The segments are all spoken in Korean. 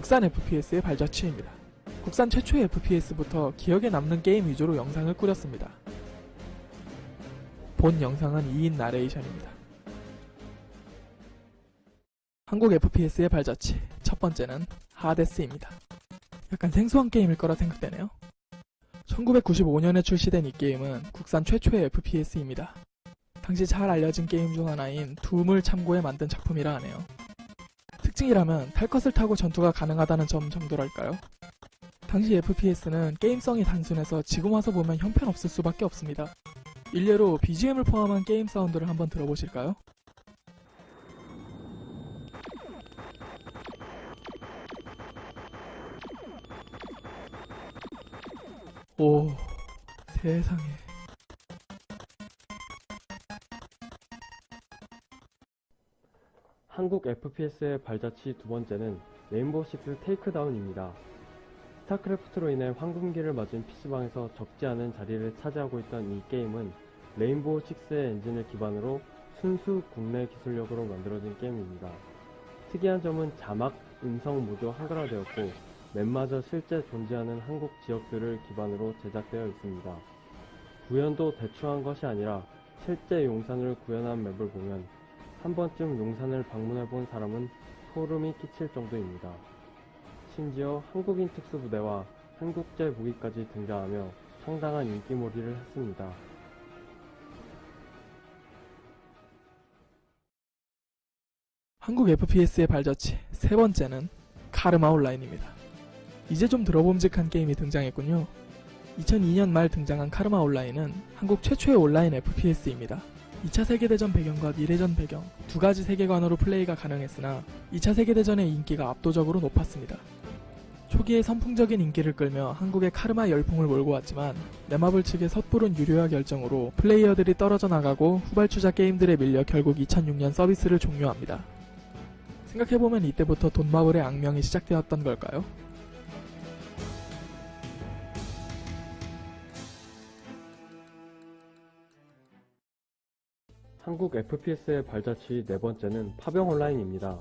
국산 FPS의 발자취입니다. 국산 최초의 FPS부터 기억에 남는 게임 위주로 영상을 꾸렸습니다. 본 영상은 2인 나레이션입니다. 한국 FPS의 발자취, 첫 번째는 하데스입니다. 약간 생소한 게임일 거라 생각되네요. 1995년에 출시된 이 게임은 국산 최초의 FPS입니다. 당시 잘 알려진 게임 중 하나인 둠을 참고해 만든 작품이라 하네요. 특징이라면 탈 것을 타고 전투가 가능하다는 점 정도랄까요? 당시 FPS는 게임성이 단순해서 지금 와서 보면 형편없을 수밖에 없습니다. 일례로 BGM을 포함한 게임 사운드를 한번 들어보실까요? 오, 세상에. 한국 FPS의 발자취 두 번째는 레인보우 식스 테이크다운입니다. 스타크래프트로 인해 황금기를 맞은 PC방에서 적지 않은 자리를 차지하고 있던 이 게임은 레인보우 식스의 엔진을 기반으로 순수 국내 기술력으로 만들어진 게임입니다. 특이한 점은 자막, 음성 모두 한글화되었고 맵마저 실제 존재하는 한국 지역들을 기반으로 제작되어 있습니다. 구현도 대충한 것이 아니라 실제 용산을 구현한 맵을 보면 한 번쯤 용산을 방문해본 사람은 소름이 끼칠 정도입니다. 심지어 한국인 특수부대와 한국제 무기까지 등장하며 상당한 인기몰이를 했습니다. 한국 FPS의 발자취, 세 번째는 카르마 온라인입니다. 이제 좀 들어봄직한 게임이 등장했군요. 2002년 말 등장한 카르마 온라인은 한국 최초의 온라인 FPS입니다. 2차 세계대전 배경과 미래전 배경 두 가지 세계관으로 플레이가 가능했으나 2차 세계대전의 인기가 압도적으로 높았습니다. 초기에 선풍적인 인기를 끌며 한국의 카르마 열풍을 몰고 왔지만 넷마블 측의 섣부른 유료화 결정으로 플레이어들이 떨어져 나가고 후발주자 게임들에 밀려 결국 2006년 서비스를 종료합니다. 생각해보면 이때부터 돈마블의 악명이 시작되었던 걸까요? 한국 FPS의 발자취 네 번째는 파병 온라인입니다.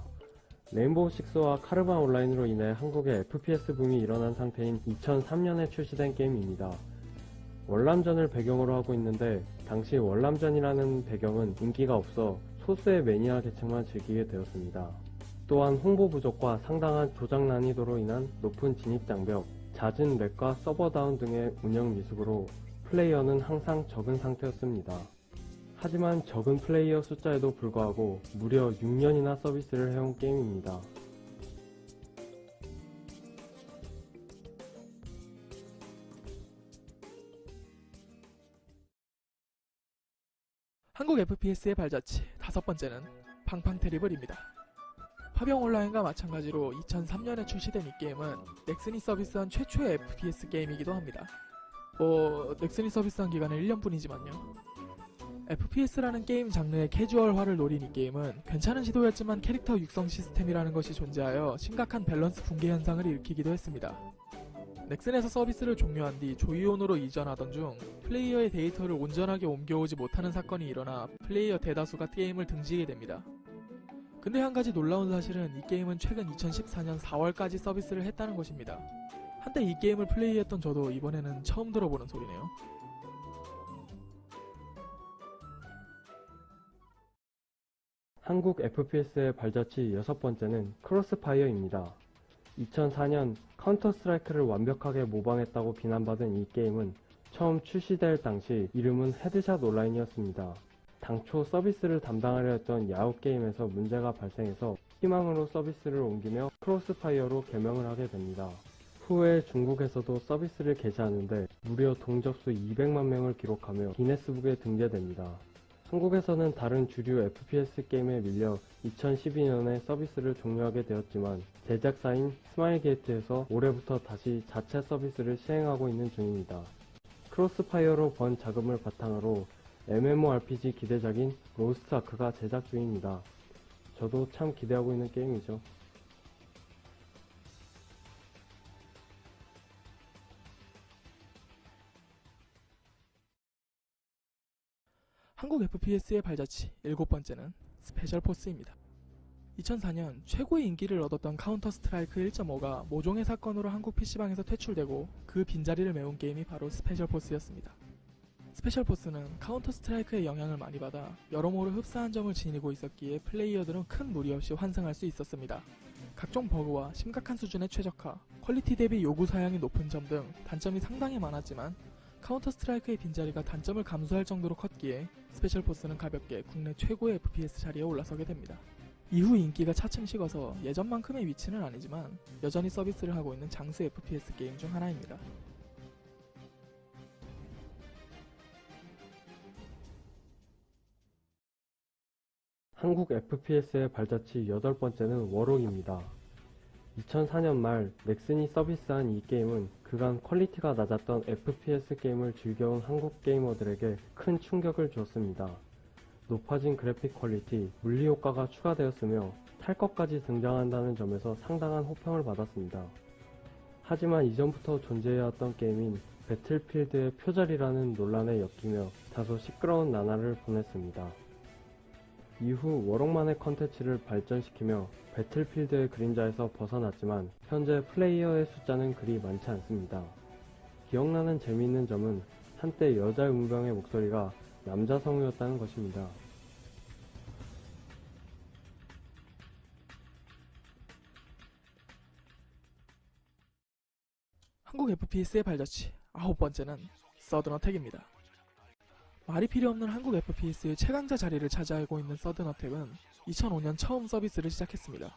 레인보우 식스와 카르마 온라인으로 인해 한국의 FPS 붐이 일어난 상태인 2003년에 출시된 게임입니다. 월남전을 배경으로 하고 있는데 당시 월남전이라는 배경은 인기가 없어 소수의 매니아 계층만 즐기게 되었습니다. 또한 홍보 부족과 상당한 조작 난이도로 인한 높은 진입 장벽, 잦은 렉과 서버 다운 등의 운영 미숙으로 플레이어는 항상 적은 상태였습니다. 하지만 적은 플레이어 숫자에도 불구하고 무려 6년이나 서비스를 해온 게임입니다. 한국 FPS의 발자취, 다섯 번째는 팡팡테리블입니다. 파병 온라인과 마찬가지로 2003년에 출시된 이 게임은 넥슨이 서비스한 최초의 FPS 게임이기도 합니다. 넥슨이 서비스한 기간은 1년뿐이지만요. FPS라는 게임 장르의 캐주얼화를 노린 이 게임은 괜찮은 시도였지만 캐릭터 육성 시스템이라는 것이 존재하여 심각한 밸런스 붕괴 현상을 일으키기도 했습니다. 넥슨에서 서비스를 종료한 뒤 조이온으로 이전하던 중 플레이어의 데이터를 온전하게 옮겨오지 못하는 사건이 일어나 플레이어 대다수가 게임을 등지게 됩니다. 근데 한 가지 놀라운 사실은 이 게임은 최근 2014년 4월까지 서비스를 했다는 것입니다. 한때 이 게임을 플레이했던 저도 이번에는 처음 들어보는 소리네요. 한국 FPS의 발자취 여섯 번째는 크로스파이어입니다. 2004년 카운터 스트라이크를 완벽하게 모방했다고 비난받은 이 게임은 처음 출시될 당시 이름은 헤드샷 온라인이었습니다. 당초 서비스를 담당하려 했던 야후 게임에서 문제가 발생해서 희망으로 서비스를 옮기며 크로스파이어로 개명을 하게 됩니다. 후에 중국에서도 서비스를 개시하는데 무려 동접수 200만 명을 기록하며 기네스북에 등재됩니다. 한국에서는 다른 주류 FPS 게임에 밀려 2012년에 서비스를 종료하게 되었지만 제작사인 스마일게이트에서 올해부터 다시 자체 서비스를 시행하고 있는 중입니다. 크로스파이어로 번 자금을 바탕으로 MMORPG 기대작인 로스트 아크가 제작 중입니다. 저도 참 기대하고 있는 게임이죠. 한국 FPS의 발자취 일곱 번째는 스페셜 포스입니다. 2004년 최고의 인기를 얻었던 카운터 스트라이크 1.5가 모종의 사건으로 한국 PC방에서 퇴출되고 그 빈자리를 메운 게임이 바로 스페셜 포스였습니다. 스페셜 포스는 카운터 스트라이크의 영향을 많이 받아 여러모로 흡사한 점을 지니고 있었기에 플레이어들은 큰 무리 없이 환승할 수 있었습니다. 각종 버그와 심각한 수준의 최적화, 퀄리티 대비 요구 사양이 높은 점 등 단점이 상당히 많았지만 카운터 스트라이크의 빈자리가 단점을 감수할 정도로 컸기에 스페셜 포스는 가볍게 국내 최고의 FPS 자리에 올라서게 됩니다. 이후 인기가 차츰 식어서 예전만큼의 위치는 아니지만 여전히 서비스를 하고 있는 장수 FPS 게임 중 하나입니다. 한국 FPS의 발자취 8번째는 워록입니다. 2004년 말 넥슨이 서비스한 이 게임은 그간 퀄리티가 낮았던 FPS 게임을 즐겨온 한국 게이머들에게 큰 충격을 주었습니다. 높아진 그래픽 퀄리티, 물리 효과가 추가되었으며 탈 것까지 등장한다는 점에서 상당한 호평을 받았습니다. 하지만 이전부터 존재해왔던 게임인 배틀필드의 표절이라는 논란에 엮이며 다소 시끄러운 나날을 보냈습니다. 이후 워록만의 컨텐츠를 발전시키며 배틀필드의 그림자에서 벗어났지만 현재 플레이어의 숫자는 그리 많지 않습니다. 기억나는 재미있는 점은 한때 여자 용병의 목소리가 남자 성우였다는 것입니다. 한국 FPS의 발자취 9번째는 서든어택입니다. 말이 필요 없는 한국 FPS의 최강자 자리를 차지하고 있는 서든어택은 2005년 처음 서비스를 시작했습니다.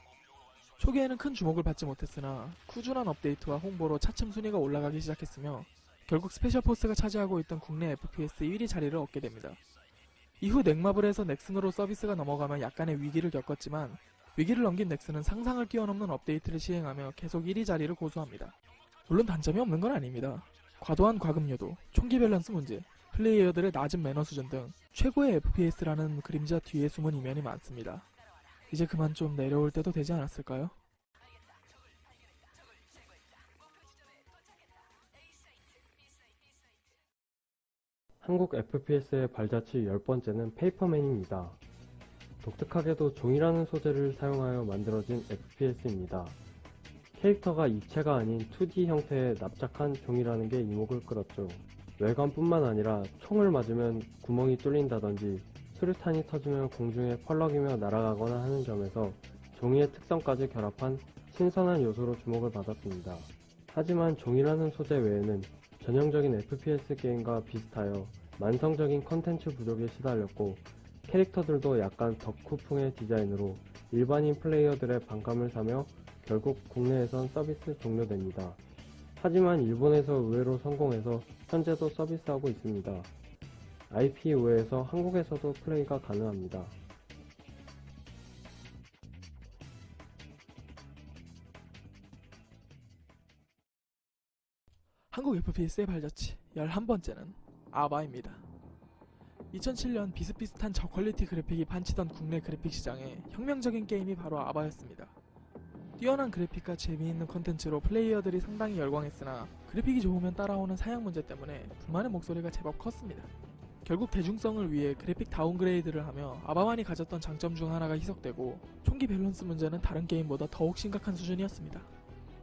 초기에는 큰 주목을 받지 못했으나 꾸준한 업데이트와 홍보로 차츰 순위가 올라가기 시작했으며 결국 스페셜 포스가 차지하고 있던 국내 FPS 1위 자리를 얻게 됩니다. 이후 넥마블에서 넥슨으로 서비스가 넘어가며 약간의 위기를 겪었지만 위기를 넘긴 넥슨은 상상을 뛰어넘는 업데이트를 시행하며 계속 1위 자리를 고수합니다. 물론 단점이 없는 건 아닙니다. 과도한 과금료도, 총기 밸런스 문제, 플레이어들의 낮은 매너 수준 등 최고의 FPS라는 그림자 뒤에 숨은 이면이 많습니다. 이제 그만 좀 내려올 때도 되지 않았을까요? 한국 FPS의 발자취 10번째는 페이퍼맨입니다. 독특하게도 종이라는 소재를 사용하여 만들어진 FPS입니다. 캐릭터가 입체가 아닌 2D 형태의 납작한 종이라는 게 이목을 끌었죠. 외관뿐만 아니라 총을 맞으면 구멍이 뚫린다든지 수류탄이 터지면 공중에 펄럭이며 날아가거나 하는 점에서 종이의 특성까지 결합한 신선한 요소로 주목을 받았습니다. 하지만 종이라는 소재 외에는 전형적인 FPS 게임과 비슷하여 만성적인 컨텐츠 부족에 시달렸고 캐릭터들도 약간 덕후풍의 디자인으로 일반인 플레이어들의 반감을 사며 결국 국내에선 서비스 종료됩니다. 하지만 일본에서 의외로 성공해서 현재도 서비스하고 있습니다. IP 외에서 한국에서도 플레이가 가능합니다. 한국 FPS의 발자취 11번째는 아바입니다. 2007년 비슷비슷한 저퀄리티 그래픽이 판치던 국내 그래픽 시장에 혁명적인 게임이 바로 아바였습니다. 뛰어난 그래픽과 재미있는 컨텐츠로 플레이어들이 상당히 열광했으나 그래픽이 좋으면 따라오는 사양 문제 때문에 불만의 목소리가 제법 컸습니다. 결국 대중성을 위해 그래픽 다운그레이드를 하며 아바만이 가졌던 장점 중 하나가 희석되고 총기 밸런스 문제는 다른 게임보다 더욱 심각한 수준이었습니다.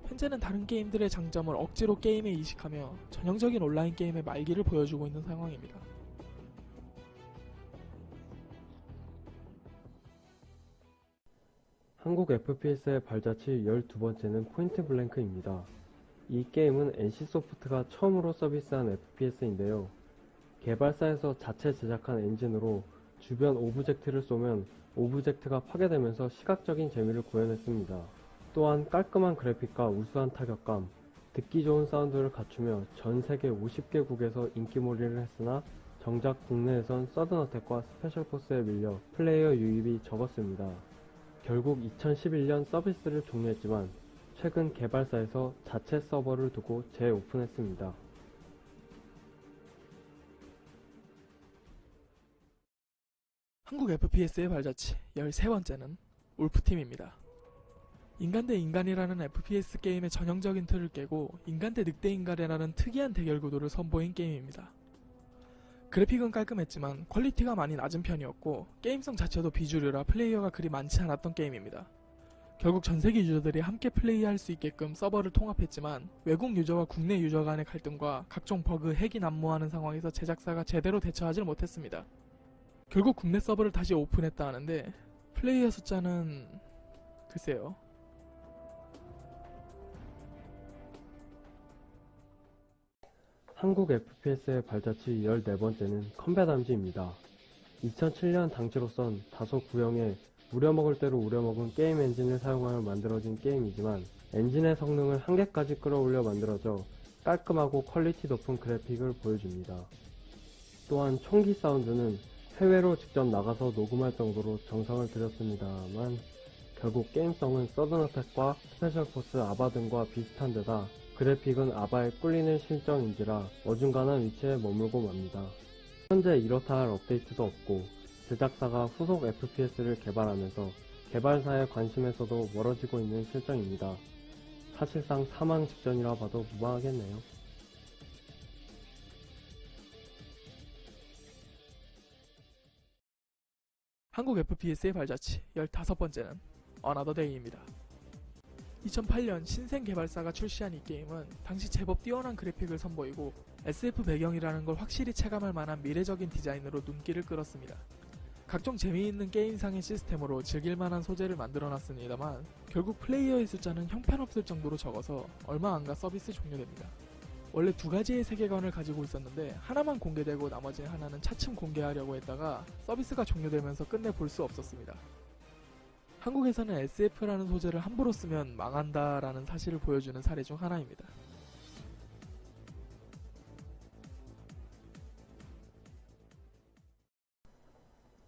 현재는 다른 게임들의 장점을 억지로 게임에 이식하며 전형적인 온라인 게임의 말기를 보여주고 있는 상황입니다. 한국 FPS의 발자취 12번째는 포인트 블랭크입니다. 이 게임은 NC소프트가 처음으로 서비스한 FPS인데요. 개발사에서 자체 제작한 엔진으로 주변 오브젝트를 쏘면 오브젝트가 파괴되면서 시각적인 재미를 구현했습니다. 또한 깔끔한 그래픽과 우수한 타격감, 듣기 좋은 사운드를 갖추며 전 세계 50개국에서 인기몰이를 했으나 정작 국내에선 서든어택과 스페셜포스에 밀려 플레이어 유입이 적었습니다. 결국 2011년 서비스를 종료했지만 최근 개발사에서 자체 서버를 두고 재오픈했습니다. 한국 FPS의 발자취 13번째는 울프팀입니다. 인간 대 인간이라는 FPS 게임의 전형적인 틀을 깨고 인간 대 늑대 인간이라는 특이한 대결 구도를 선보인 게임입니다. 그래픽은 깔끔했지만 퀄리티가 많이 낮은 편이었고 게임성 자체도 비주류라 플레이어가 그리 많지 않았던 게임입니다. 결국 전세계 유저들이 함께 플레이할 수 있게끔 서버를 통합했지만 외국 유저와 국내 유저 간의 갈등과 각종 버그, 핵이 난무하는 상황에서 제작사가 제대로 대처하지 못했습니다. 결국 국내 서버를 다시 오픈했다 하는데 플레이어 숫자는 글쎄요. 한국 FPS의 발자취 14번째는 컴뱃 암지입니다. 2007년 당시로선 다소 구형에 우려먹을 대로 우려먹은 게임 엔진을 사용하여 만들어진 게임이지만 엔진의 성능을 한계까지 끌어올려 만들어져 깔끔하고 퀄리티 높은 그래픽을 보여줍니다. 또한 총기 사운드는 해외로 직접 나가서 녹음할 정도로 정성을 들였습니다만 결국 게임성은 서든어택과 스페셜포스 아바 등과 비슷한 데다 그래픽은 아바에 꿀리는 실정인지라 어중간한 위치에 머물고 맙니다. 현재 이렇다 할 업데이트도 없고 제작사가 후속 FPS를 개발하면서 개발사의 관심에서도 멀어지고 있는 실정입니다. 사실상 사망 직전이라 봐도 무방하겠네요. 한국 FPS의 발자취 15번째는 Another Day입니다. 2008년 신생 개발사가 출시한 이 게임은 당시 제법 뛰어난 그래픽을 선보이고 SF 배경이라는 걸 확실히 체감할 만한 미래적인 디자인으로 눈길을 끌었습니다. 각종 재미있는 게임상의 시스템으로 즐길만한 소재를 만들어놨습니다만 결국 플레이어의 숫자는 형편없을 정도로 적어서 얼마 안가 서비스 종료됩니다. 원래 두 가지의 세계관을 가지고 있었는데 하나만 공개되고 나머지 하나는 차츰 공개하려고 했다가 서비스가 종료되면서 끝내 볼 수 없었습니다. 한국에서는 SF라는 소재를 함부로 쓰면 망한다라는 사실을 보여주는 사례 중 하나입니다.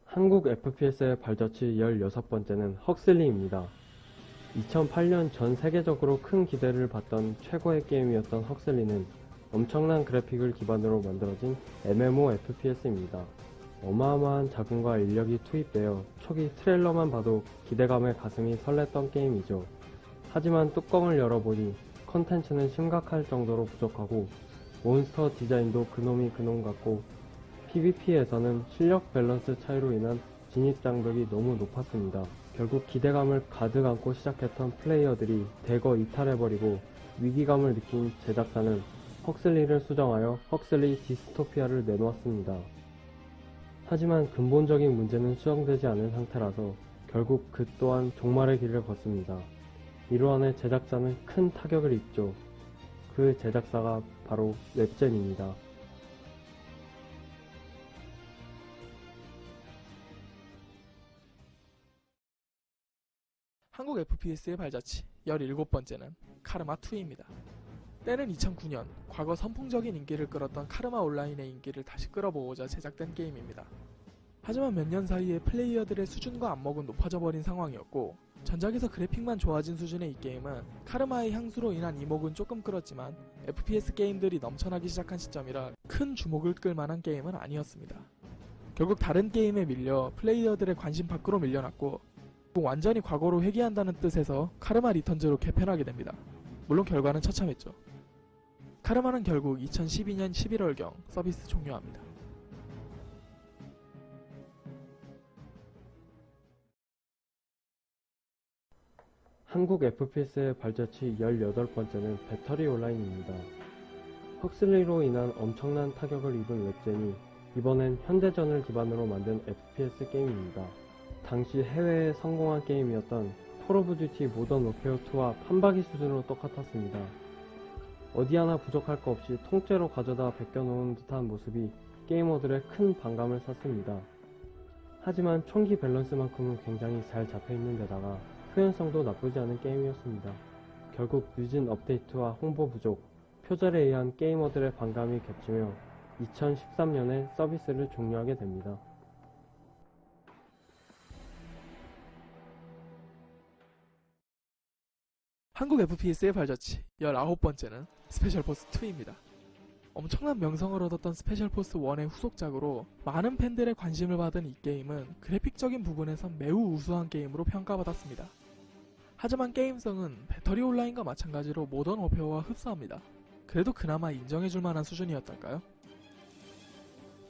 한국 FPS의 발자취 16번째는 헉슬리입니다. 2008년 전 세계적으로 큰 기대를 받던 최고의 게임이었던 헉슬리는 엄청난 그래픽을 기반으로 만들어진 MMO FPS입니다. 어마어마한 자금과 인력이 투입되어 초기 트레일러만 봐도 기대감에 가슴이 설렜던 게임이죠. 하지만 뚜껑을 열어보니 컨텐츠는 심각할 정도로 부족하고 몬스터 디자인도 그놈이 그놈 같고 PVP에서는 실력 밸런스 차이로 인한 진입 장벽이 너무 높았습니다. 결국 기대감을 가득 안고 시작했던 플레이어들이 대거 이탈해버리고 위기감을 느낀 제작사는 헉슬리를 수정하여 헉슬리 디스토피아를 내놓았습니다. 하지만 근본적인 문제는 수정되지 않은 상태라서 결국 그 또한 종말의 길을 걷습니다. 이로 한해 제작자는 큰 타격을 입죠. 그 제작사가 바로 웹젠입니다. 한국 FPS의 발자취 17번째는 카르마2입니다. 때는 2009년, 과거 선풍적인 인기를 끌었던 카르마 온라인의 인기를 다시 끌어모으자 제작된 게임입니다. 하지만 몇 년 사이에 플레이어들의 수준과 안목은 높아져 버린 상황이었고 전작에서 그래픽만 좋아진 수준의 이 게임은 카르마의 향수로 인한 이목은 조금 끌었지만 FPS 게임들이 넘쳐나기 시작한 시점이라 큰 주목을 끌 만한 게임은 아니었습니다. 결국 다른 게임에 밀려 플레이어들의 관심 밖으로 밀려났고 완전히 과거로 회귀한다는 뜻에서 카르마 리턴즈로 개편하게 됩니다. 물론 결과는 처참했죠. 카르마는 결국 2012년 11월경 서비스 종료합니다. 한국 FPS의 발자취 18번째는 배터리 온라인입니다. 헉슬리로 인한 엄청난 타격을 입은 웹젠이 이번엔 현대전을 기반으로 만든 FPS 게임입니다. 당시 해외에 성공한 게임이었던 콜 오브 듀티 모던 워페어 2와 판박이 수준으로 똑같았습니다. 어디 하나 부족할 거 없이 통째로 가져다 베껴놓은 듯한 모습이 게이머들의 큰 반감을 샀습니다. 하지만 총기 밸런스만큼은 굉장히 잘 잡혀있는 데다가 표현성도 나쁘지 않은 게임이었습니다. 결국 늦은 업데이트와 홍보 부족, 표절에 의한 게이머들의 반감이 겹치며 2013년에 서비스를 종료하게 됩니다. 한국 FPS의 발자취 19번째는 스페셜포스 2입니다. 엄청난 명성을 얻었던 스페셜포스 1의 후속작으로 많은 팬들의 관심을 받은 이 게임은 그래픽적인 부분에선 매우 우수한 게임으로 평가받았습니다. 하지만 게임성은 배터리 온라인과 마찬가지로 모던 워페어와 흡사합니다. 그래도 그나마 인정해줄 만한 수준이었달까요?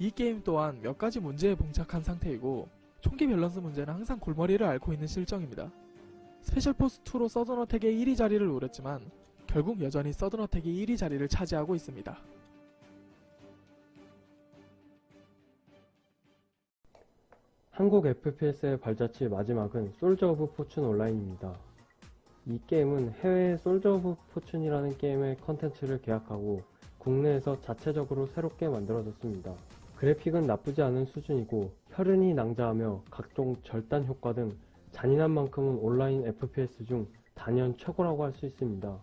이 게임 또한 몇 가지 문제에 봉착한 상태이고 총기 밸런스 문제는 항상 골머리를 앓고 있는 실정입니다. 스페셜포스2로 서든어택의 1위 자리를 노렸지만 결국 여전히 서든어택이 1위 자리를 차지하고 있습니다. 한국 FPS의 발자취 마지막은 솔저 오브 포춘 온라인입니다. 이 게임은 해외의 솔저 오브 포춘이라는 게임의 컨텐츠를 계약하고 국내에서 자체적으로 새롭게 만들어졌습니다. 그래픽은 나쁘지 않은 수준이고 혈흔이 낭자하며 각종 절단 효과 등 잔인한 만큼은 온라인 FPS 중 단연 최고라고 할 수 있습니다.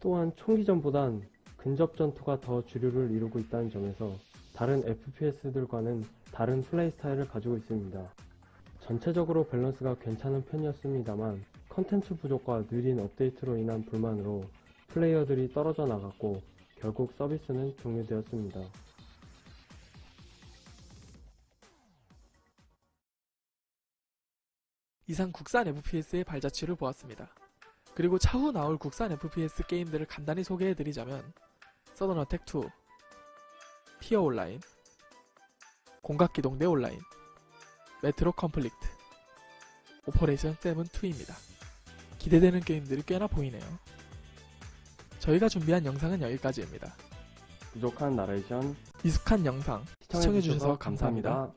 또한 총기전보단 근접 전투가 더 주류를 이루고 있다는 점에서 다른 FPS들과는 다른 플레이 스타일을 가지고 있습니다. 전체적으로 밸런스가 괜찮은 편이었습니다만 컨텐츠 부족과 느린 업데이트로 인한 불만으로 플레이어들이 떨어져 나갔고 결국 서비스는 종료되었습니다. 이상 국산 FPS의 발자취를 보았습니다. 그리고 차후 나올 국산 FPS 게임들을 간단히 소개해드리자면 서든어택2, 피어 온라인, 공각기동대 온라인, 메트로 컴플리트, 오퍼레이션 7-2입니다. 기대되는 게임들이 꽤나 보이네요. 저희가 준비한 영상은 여기까지입니다. 부족한 나레이션 미숙한 영상 시청해주셔서 감사합니다.